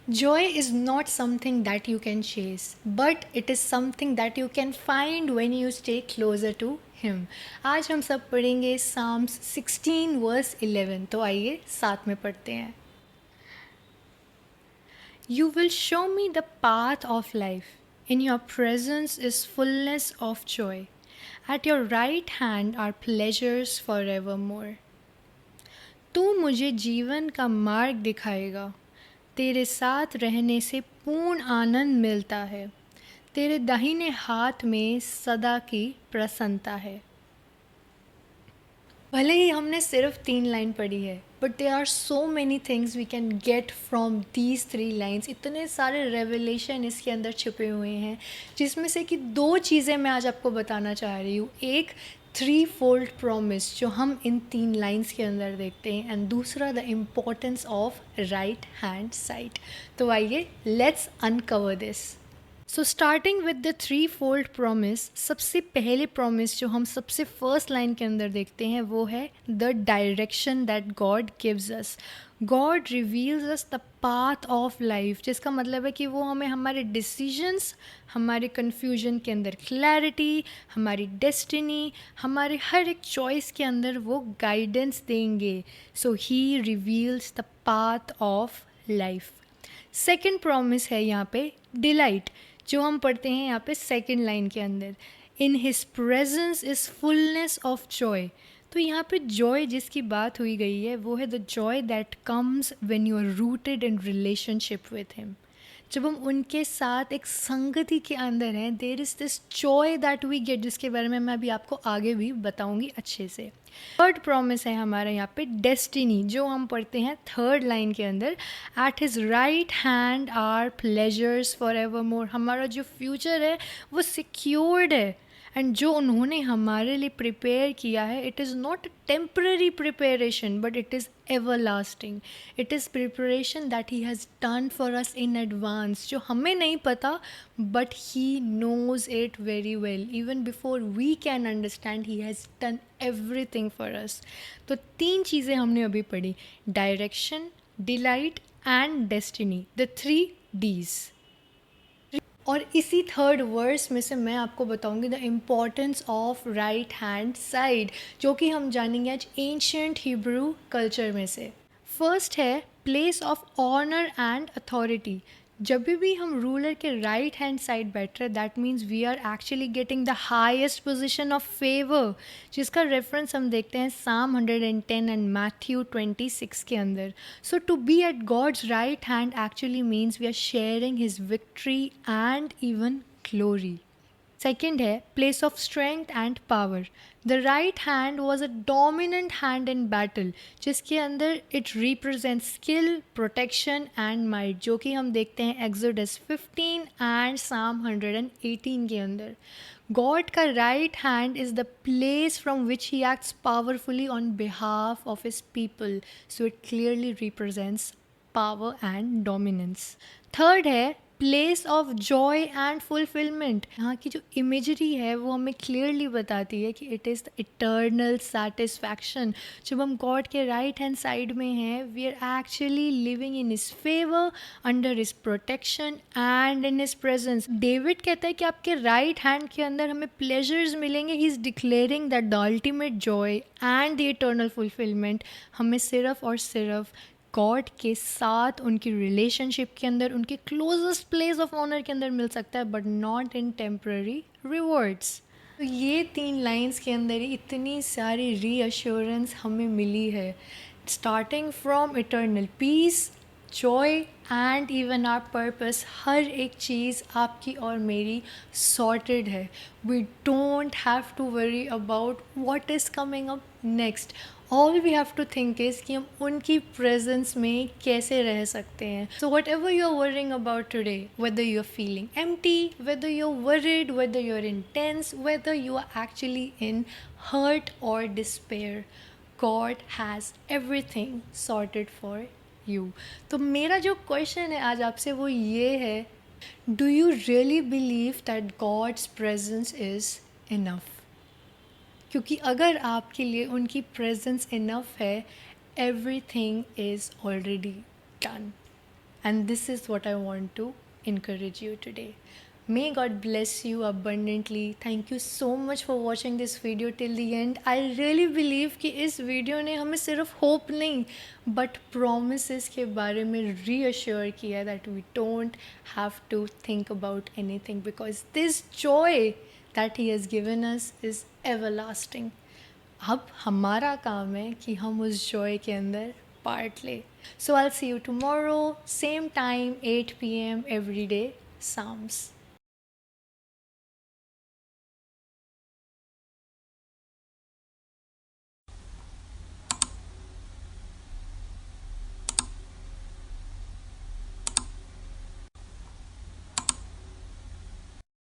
Joy is not something that you can chase, but it is something that you can find when you stay closer to Him. आज हम सब पढ़ेंगे Psalms 16 verse 11, तो आइए साथ में पढ़ते हैं. You will show me the path of life. In your presence is fullness of joy. At your right hand are pleasures forevermore. तू मुझे जीवन का मार्ग दिखाएगा. तेरे साथ रहने से पूर्ण आनंद मिलता है. तेरे दाहिने हाथ में सदा की प्रसन्नता है. भले ही हमने सिर्फ 3 लाइन पढ़ी है, but there are so many things we can get from these 3 lines. इतने सारे रेवलेशन इसके अंदर छिपे हुए हैं, जिसमें से कि 2 चीज़ें मैं आज आपको बताना चाह रही हूँ. एक 3-fold प्रॉमिस जो हम इन 3 लाइन्स के अंदर देखते हैं, एंड दूसरा the importance of right hand side. तो आइए let's uncover this. So starting with the 3-fold promise, सबसे पहले प्रॉमिस जो हम सबसे फर्स्ट लाइन के अंदर देखते हैं वो है the direction that God gives us. God reveals us the path of life, जिसका मतलब है कि वो हमें हमारे डिसीजंस, हमारे कन्फ्यूजन के अंदर क्लैरिटी, हमारी डेस्टिनी, हमारे हर एक चॉइस के अंदर वो गाइडेंस देंगे. So he reveals the path of life. Second promise है यहाँ पे डिलाइट, जो हम पढ़ते हैं यहाँ पे सेकेंड लाइन के अंदर. इन his presence is fullness of Joy. तो यहाँ पे जॉय जिसकी बात हुई गई है वो है the joy that comes when you are rooted in relationship with him. जब हम उनके साथ एक संगति के अंदर हैं, there is this joy that we get, जिसके बारे में मैं अभी आपको आगे भी बताऊंगी अच्छे से. थर्ड प्रॉमिस है हमारा यहाँ पे डेस्टिनी, जो हम पढ़ते हैं थर्ड लाइन के अंदर. At his right hand are pleasures forevermore. हमारा जो फ्यूचर है वो सिक्योर्ड है, एंड जो उन्होंने हमारे लिए प्रिपेयर किया है, it is not temporary preparation but it is everlasting. It is preparation that he has done for us in advance, जो हमें नहीं पता but he knows it very well. Even before we can understand he has done everything for us. तो 3 चीज़ें हमने अभी पढ़ी: direction, delight and destiny, the 3 Ds. और इसी थर्ड वर्स में से मैं आपको बताऊंगी the importance of right hand side, जो कि हम जानेंगे आज एंशियंट हिब्रू कल्चर में से. फर्स्ट है place of honour and authority. जब भी हम रूलर के राइट हैंड साइड बैठ रहे, that means we are actually getting the highest position of favour, जिसका रेफरेंस हम देखते हैं Psalm 110 एंड Matthew 26 के अंदर. So to be at God's right hand actually means we are sharing his victory and even glory. Second है place of strength and power. The right hand was a dominant hand in battle, जिसके अंदर it represent skill, protection and might, जो कि हम देखते हैं Exodus 15 and Psalm 118 के अंदर. गॉड का right hand is the place from which he acts powerfully on behalf of his people. So it clearly represents power and dominance. Third है place of joy and fulfilment. यहाँ की जो imagery है वो हमें क्लियरली बताती है कि it is the eternal satisfaction. जब हम गॉड के राइट हैंड साइड में हैं, we are actually living in his favour, under his protection and in his presence. David कहता है कि आपके राइट हैंड के अंदर हमें प्लेजर्स मिलेंगे. He is declaring that the ultimate Joy and the eternal fulfilment हमें सिर्फ और सिर्फ गॉड के साथ उनकी रिलेशनशिप के अंदर, उनके क्लोजेस्ट प्लेस ऑफ ऑनर के अंदर मिल सकता है, but not in temporary rewards. तो ये 3 लाइंस के अंदर ही इतनी सारी रीअश्योरेंस हमें मिली है, starting from eternal peace, joy and even our purpose. हर एक चीज़ आपकी और मेरी सॉर्टेड है. We don't have to worry about what is coming up next. All we have to think is कि हम उनकी प्रेजेंस में कैसे रह सकते हैं. So whatever you are worrying about today, whether you are feeling empty, whether you are worried, whether you are in tense, weather you are actually in hurt और despair, God has everything sorted for you. तो मेरा जो question है आज आपसे वो ये है, do you really believe that God's presence is enough? क्योंकि अगर आपके लिए उनकी प्रेजेंस इनफ है, everything is already done. And this is what I want to encourage you today. May God bless you abundantly. Thank you so much for watching this video till the end. I really believe कि इस video ने हमें सिर्फ hope नहीं but promises के बारे में reassure किया that we don't have to think about anything because this joy that He has given us is everlasting. अब हमारा काम है कि हम उस जॉय के अंदर पार्ट ले. So I will see you tomorrow same time 8 p.m. Every day. Psalms.